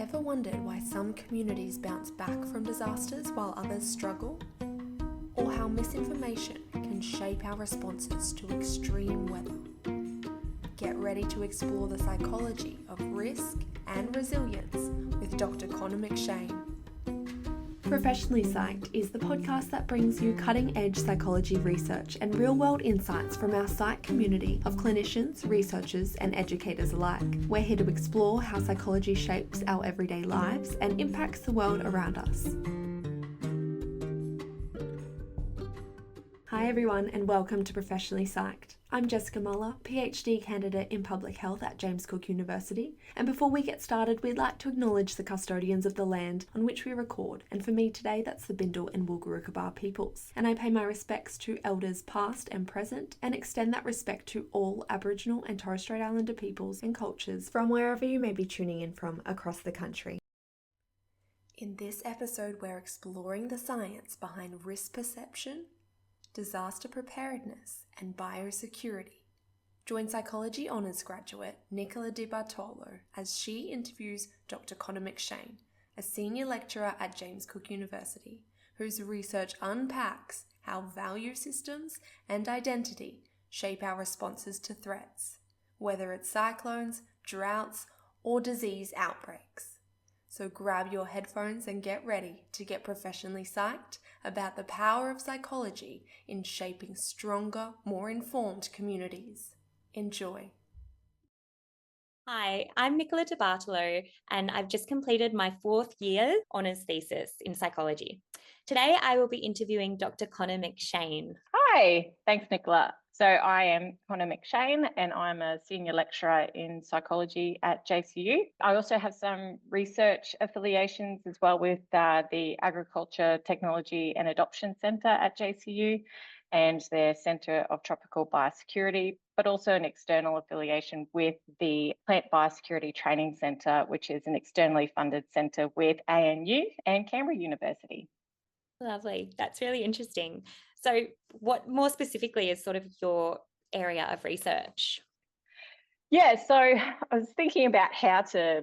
Ever wondered why some communities bounce back from disasters while others struggle? Or how misinformation can shape our responses to extreme weather? Get ready to explore the psychology of risk and resilience with Dr Connar McShane. Professionally Psyched is the podcast that brings you cutting-edge psychology research and real-world insights from our psych community of clinicians, researchers and educators alike. We're here to explore how psychology shapes our everyday lives and impacts the world around us. Hi everyone and welcome to Professionally Psyched. I'm Jessica Muller, PhD candidate in Public Health at James Cook University, and before we get started we'd like to acknowledge the custodians of the land on which we record, and for me today that's the Bindal and Wulgurukaba peoples, and I pay my respects to elders past and present and extend that respect to all Aboriginal and Torres Strait Islander peoples and cultures from wherever you may be tuning in from across the country. In this episode we're exploring the science behind risk perception, disaster preparedness and biosecurity. Join Psychology Honours graduate Nicola DeBartolo as she interviews Dr Connar McShane, a senior lecturer at James Cook University, whose research unpacks how value systems and identity shape our responses to threats, whether it's cyclones, droughts, or disease outbreaks. So grab your headphones and get ready to get professionally psyched about the power of psychology in shaping stronger, more informed communities. Enjoy. Hi, I'm Nicola DeBartolo and I've just completed my 4th year honours thesis in psychology. Today I will be interviewing Dr Connar McShane. Hi, thanks Nicola. So I am Connar McShane and I'm a senior lecturer in psychology at JCU. I also have some research affiliations as well with the Agriculture, Technology and Adoption Centre at JCU and their Centre of Tropical Biosecurity, but also an external affiliation with the Plant Biosecurity Training Centre, which is an externally funded centre with ANU and Canberra University. Lovely. That's really interesting. So what more specifically is sort of your area of research? Yeah, so I was thinking about how to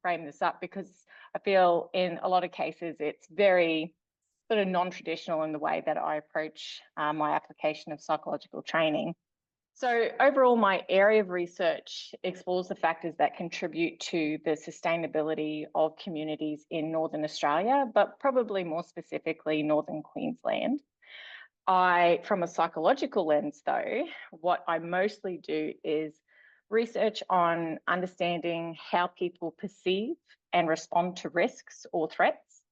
frame this up because I feel in a lot of cases it's very sort of non-traditional in the way that I approach my application of psychological training. So overall, my area of research explores the factors that contribute to the sustainability of communities in Northern Australia, but probably more specifically Northern Queensland. From a psychological lens though, what I mostly do is research on understanding how people perceive and respond to risks or threats,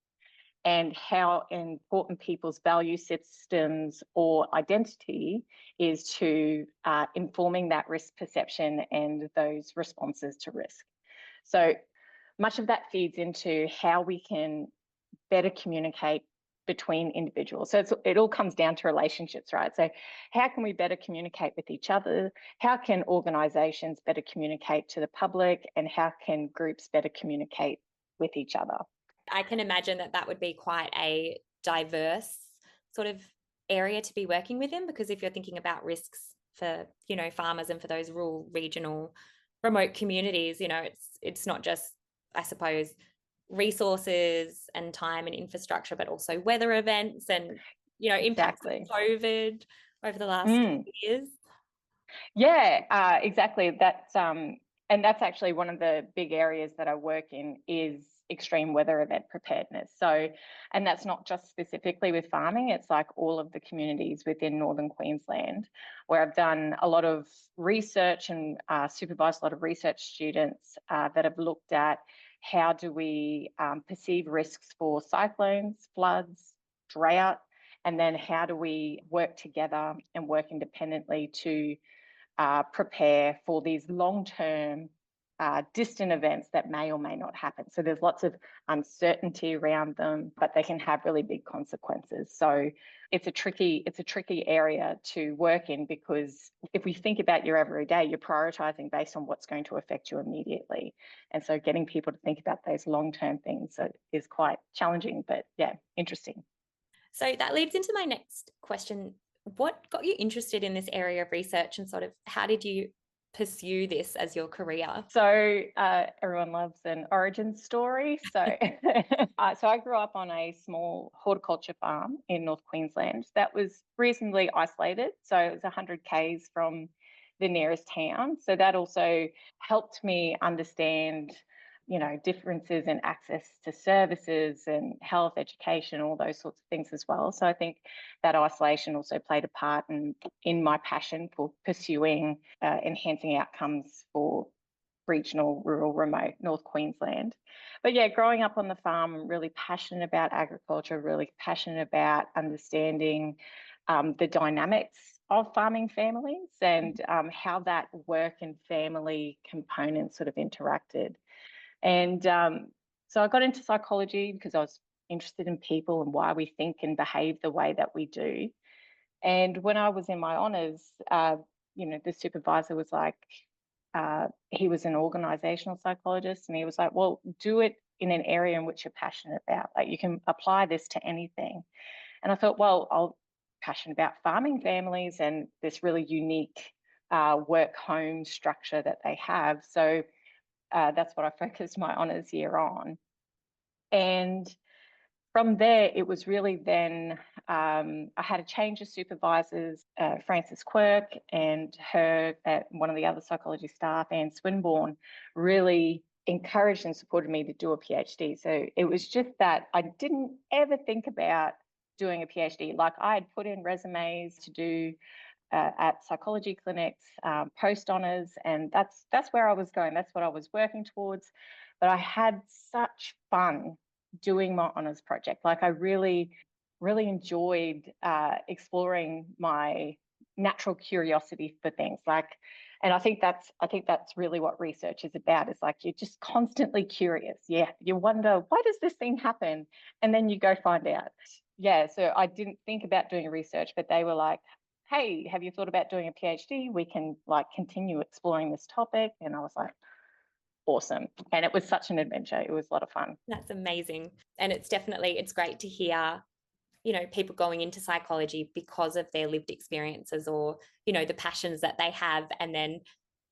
and how important people's value systems or identity is to informing that risk perception and those responses to risk. So much of that feeds into how we can better communicate between individuals. So it all comes down to relationships, right? So how can we better communicate with each other? How can organisations better communicate to the public? And how can groups better communicate with each other? I can imagine that would be quite a diverse sort of area to be working within, because if you're thinking about risks for, farmers and for those rural, regional, remote communities, it's not just, I suppose, resources and time and infrastructure, but also weather events and, impacts of COVID over the last few years. Yeah, exactly. And that's actually one of the big areas that I work in is extreme weather event preparedness. So, and that's not just specifically with farming, it's like all of the communities within Northern Queensland, where I've done a lot of research and supervised a lot of research students that have looked at how do we perceive risks for cyclones, floods, drought, and then how do we work together and work independently to prepare for these long-term distant events that may or may not happen. So there's lots of uncertainty around them, but they can have really big consequences. So it's a tricky area to work in, because if we think about your everyday, you're prioritizing based on what's going to affect you immediately. And so getting people to think about those long-term things is quite challenging, but yeah, interesting. So that leads into my next question. What got you interested in this area of research, and sort of how did you pursue this as your career? So everyone loves an origin story. So, so I grew up on a small horticulture farm in North Queensland that was reasonably isolated. So it was 100 k's from the nearest town. So that also helped me understand, differences in access to services and health, education, all those sorts of things as well. So I think that isolation also played a part in my passion for pursuing enhancing outcomes for regional, rural, remote North Queensland. But yeah, growing up on the farm, I'm really passionate about agriculture, really passionate about understanding the dynamics of farming families and how that work and family components sort of interacted. And so I got into psychology because I was interested in people and why we think and behave the way that we do. And when I was in my honours, the supervisor was like, he was an organizational psychologist, and he was like, well, do it in an area in which you're passionate about. Like, you can apply this to anything. And I thought, well, I'm passionate about farming families and this really unique work home structure that they have. So that's what I focused my honours year on. And from there, it was really then I had a change of supervisors, Frances Quirk and one of the other psychology staff, Anne Swinburne, really encouraged and supported me to do a PhD. So it was just that I didn't ever think about doing a PhD. Like, I had put in resumes to do at psychology clinics, post honours, and that's where I was going. That's what I was working towards. But I had such fun doing my honours project. Like, I really, really enjoyed exploring my natural curiosity for things. And I think that's really what research is about. It's like, you're just constantly curious. Yeah, you wonder, why does this thing happen? And then you go find out. Yeah, so I didn't think about doing research, but they were like, hey, have you thought about doing a PhD? We can continue exploring this topic. And I was like, awesome. And it was such an adventure. It was a lot of fun. That's amazing. And it's great to hear, people going into psychology because of their lived experiences or, the passions that they have. And then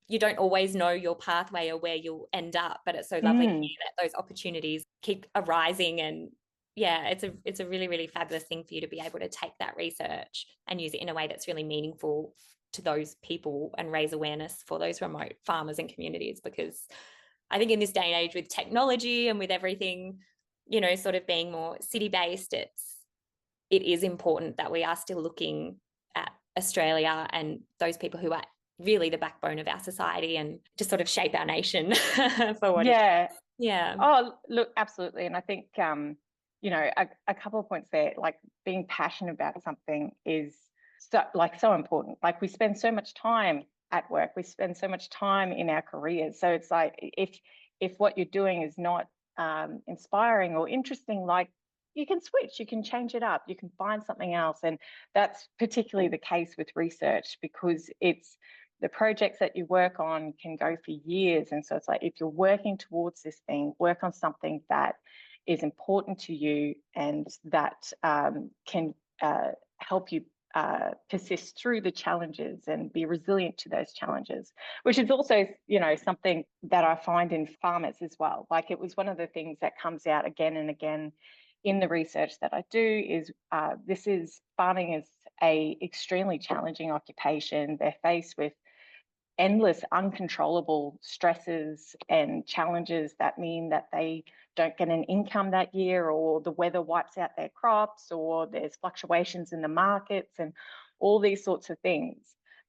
you don't always know your pathway or where you'll end up, but it's so lovely to hear that those opportunities keep arising. And yeah, it's a really, really fabulous thing for you to be able to take that research and use it in a way that's really meaningful to those people and raise awareness for those remote farmers and communities. Because I think in this day and age, with technology and with everything, sort of being more city-based, it is important that we are still looking at Australia and those people who are really the backbone of our society and just sort of shape our nation for what it is. Yeah. Oh, look, absolutely. And I think, a couple of points there, like, being passionate about something is so important. Like, we spend so much time at work, we spend so much time in our careers. So it's like, if what you're doing is not inspiring or interesting, like, you can switch, you can change it up, you can find something else. And that's particularly the case with research, because it's the projects that you work on can go for years. And so it's like, if you're working towards this thing, work on something that is important to you and that can help you persist through the challenges and be resilient to those challenges, which is also, something that I find in farmers as well. Like, it was one of the things that comes out again and again in the research that I do is farming is a extremely challenging occupation. They're faced with endless uncontrollable stresses and challenges that mean that they don't get an income that year, or the weather wipes out their crops, or there's fluctuations in the markets and all these sorts of things.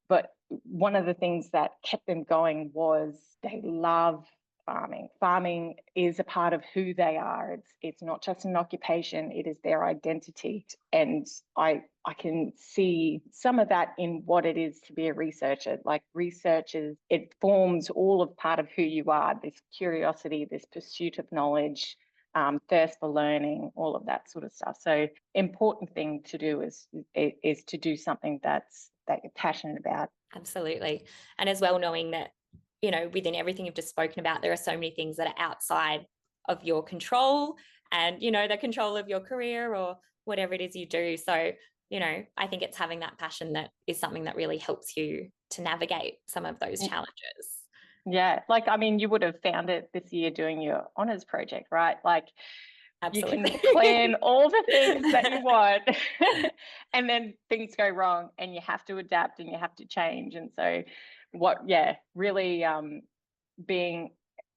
But one of the things that kept them going was they love farming. Farming is a part of who they are. It's not just an occupation, it is their identity. And I can see some of that in what it is to be a researcher. Like, researchers, it forms all of part of who you are, this curiosity, this pursuit of knowledge, thirst for learning, all of that sort of stuff. So important thing to do is to do something that you're passionate about. Absolutely. And as well, knowing that, within everything you've just spoken about, there are so many things that are outside of your control and, the control of your career or whatever it is you do. So, I think it's having that passion that is something that really helps you to navigate some of those challenges. Yeah, like, I mean, you would have found it this year doing your honours project, right? Like, Absolutely. you can plan all the things that you want and then things go wrong and you have to adapt and you have to change. And so really being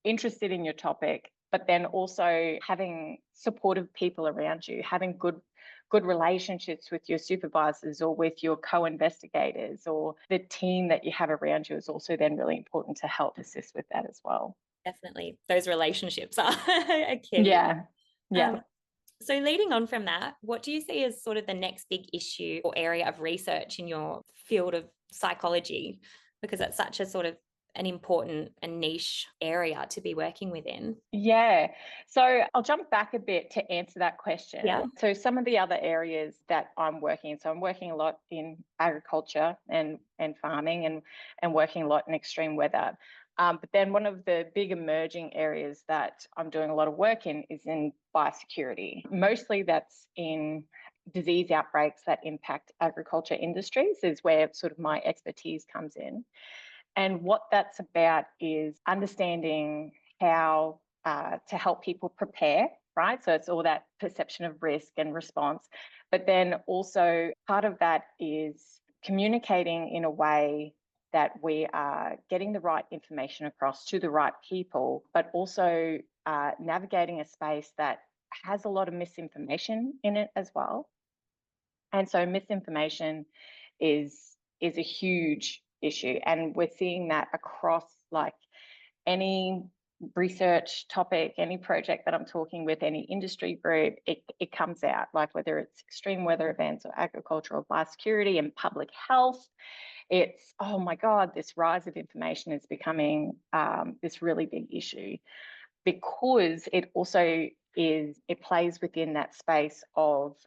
interested in your topic, but then also having supportive people around you, having good relationships with your supervisors or with your co-investigators or the team that you have around you is also then really important to help assist with that as well. Definitely. Those relationships are a key. Yeah. So leading on from that, what do you see as sort of the next big issue or area of research in your field of psychology? Because it's such a sort of an important and niche area to be working within. Yeah. So I'll jump back a bit to answer that question. Yeah. So some of the other areas that I'm working in, so I'm working a lot in agriculture and farming and working a lot in extreme weather. But then one of the big emerging areas that I'm doing a lot of work in is in biosecurity. Mostly that's in disease outbreaks that impact agriculture industries is where sort of my expertise comes in. And what that's about is understanding how to help people prepare, right? So it's all that perception of risk and response. But then also part of that is communicating in a way that we are getting the right information across to the right people, but also navigating a space that has a lot of misinformation in it as well. And so misinformation is a huge issue, and we're seeing that across like any research topic, any project that I'm talking with, any industry group, it comes out, like whether it's extreme weather events or agricultural biosecurity and public health. It's, oh my God, this rise of information is becoming this really big issue, because it also it plays within that space of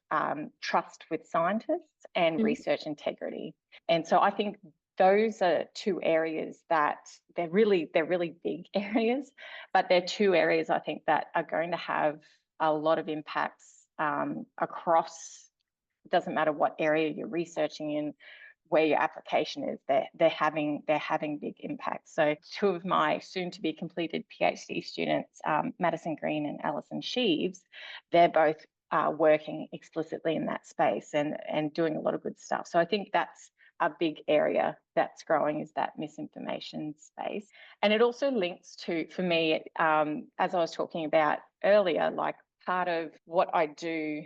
trust with scientists and research integrity. And so I think those are two areas that they're really big areas, but they're two areas I think that are going to have a lot of impacts across. It doesn't matter what area you're researching in, where your application is, they're having big impacts. So two of my soon to be completed PhD students, Madison Green and Alison Sheaves, they're both working explicitly in that space and doing a lot of good stuff. So I think that's a big area that's growing, is that misinformation space. And it also links to, for me, as I was talking about earlier, like part of what I do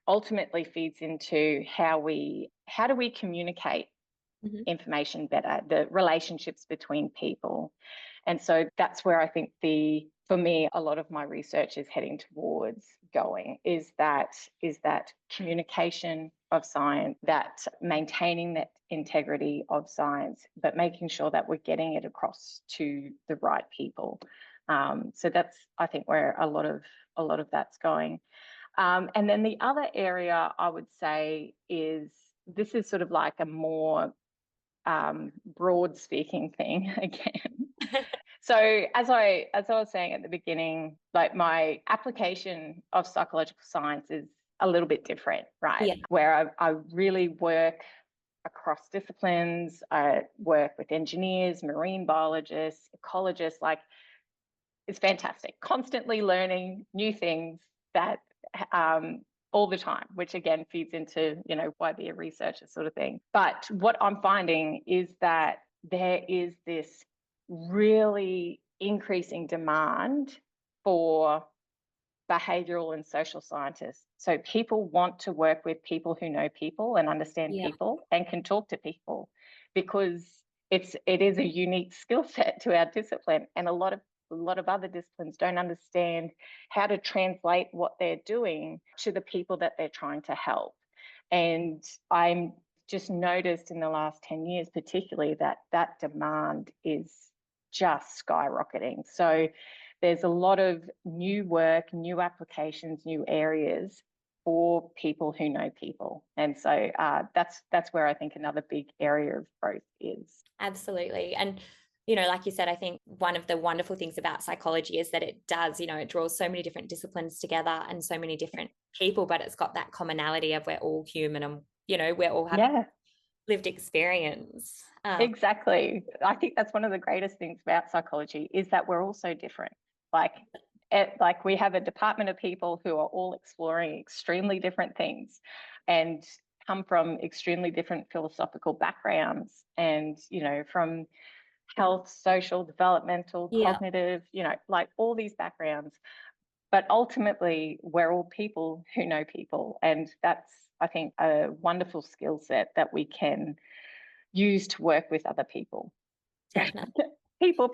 ultimately feeds into how do we communicate information better, the relationships between people. And so that's where I think for me, a lot of my research is heading towards going, is that communication of science, that maintaining that integrity of science, but making sure that we're getting it across to the right people. So that's, I think, where a lot of that's going. And then the other area I would say is, this is sort of like a more broad speaking thing again. So as I was saying at the beginning, like my application of psychological science is a little bit different, right? Yeah. Where I really work across disciplines. I work with engineers, marine biologists, ecologists. Like, it's fantastic. Constantly learning new things that all the time, which again feeds into, why be a researcher sort of thing. But what I'm finding is that there is this really increasing demand for behavioral and social scientists. So people want to work with people who know people and understand people and can talk to people, because it is a unique skill set to our discipline, and a lot of other disciplines don't understand how to translate what they're doing to the people that they're trying to help. And I'm just noticed in the last 10 years, particularly, that demand is just skyrocketing. So there's a lot of new work, new applications, new areas for people who know people. And so that's where I think another big area of growth is. Absolutely. And like you said, I think one of the wonderful things about psychology is that it does, it draws so many different disciplines together and so many different people, but it's got that commonality of we're all human and, we all have lived experience. Exactly. I think that's one of the greatest things about psychology is that we're all so different. Like, like we have a department of people who are all exploring extremely different things and come from extremely different philosophical backgrounds and, from health, social, developmental, cognitive, like all these backgrounds. But ultimately, we're all people who know people. And that's, I think, a wonderful skill set that we can use to work with other people. Definitely. People.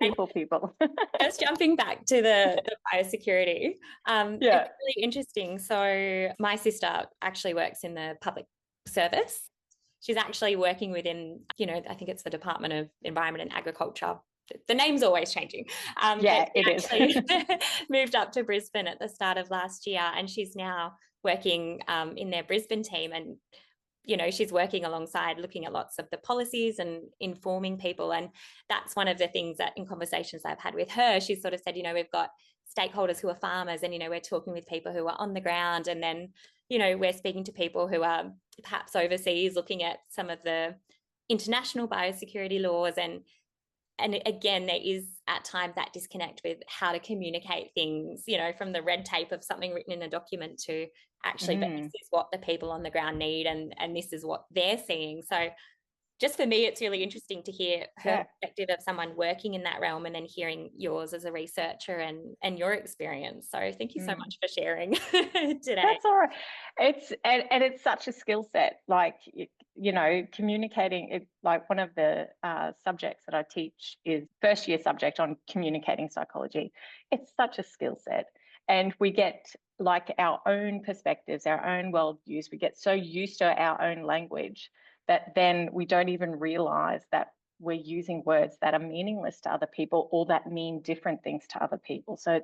Just jumping back to the biosecurity, it's really interesting. So my sister actually works in the public service. She's actually working within, I think it's the Department of Environment and Agriculture. The name's always changing. It is. Moved up to Brisbane at the start of last year, and she's now working in their Brisbane team. And she's working alongside looking at lots of the policies and informing people. And that's one of the things that in conversations I've had with her, she's sort of said, we've got stakeholders who are farmers and, we're talking with people who are on the ground. And then, we're speaking to people who are perhaps overseas looking at some of the international biosecurity laws. And again, there is at times that disconnect with how to communicate things, from the red tape of something written in a document to actually, but this is what the people on the ground need and this is what they're seeing. So just for me, it's really interesting to hear her perspective of someone working in that realm and then hearing yours as a researcher and your experience. So thank you so much for sharing today. That's all right. It's such a skill set, like, communicating it. Like one of the subjects that I teach is first year subject on communicating psychology. It's such a skill set. And we get like our own perspectives, our own worldviews. We get so used to our own language that then we don't even realize that we're using words that are meaningless to other people or that mean different things to other people. So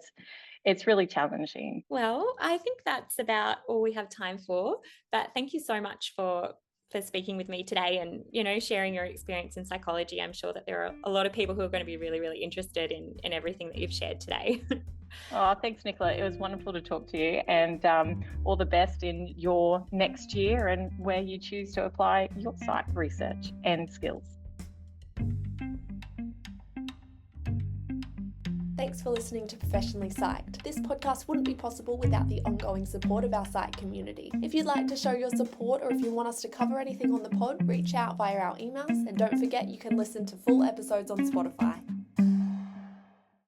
it's really challenging. Well, I think that's about all we have time for. But thank you so much for speaking with me today and, sharing your experience in psychology. I'm sure that there are a lot of people who are going to be really, really interested in everything that you've shared today. Oh, thanks, Nicola. It was wonderful to talk to you, and all the best in your next year and where you choose to apply your psych research and skills. Thanks for listening to Professionally Psyched. This podcast wouldn't be possible without the ongoing support of our psych community. If you'd like to show your support or if you want us to cover anything on the pod, reach out via our emails, and don't forget you can listen to full episodes on Spotify.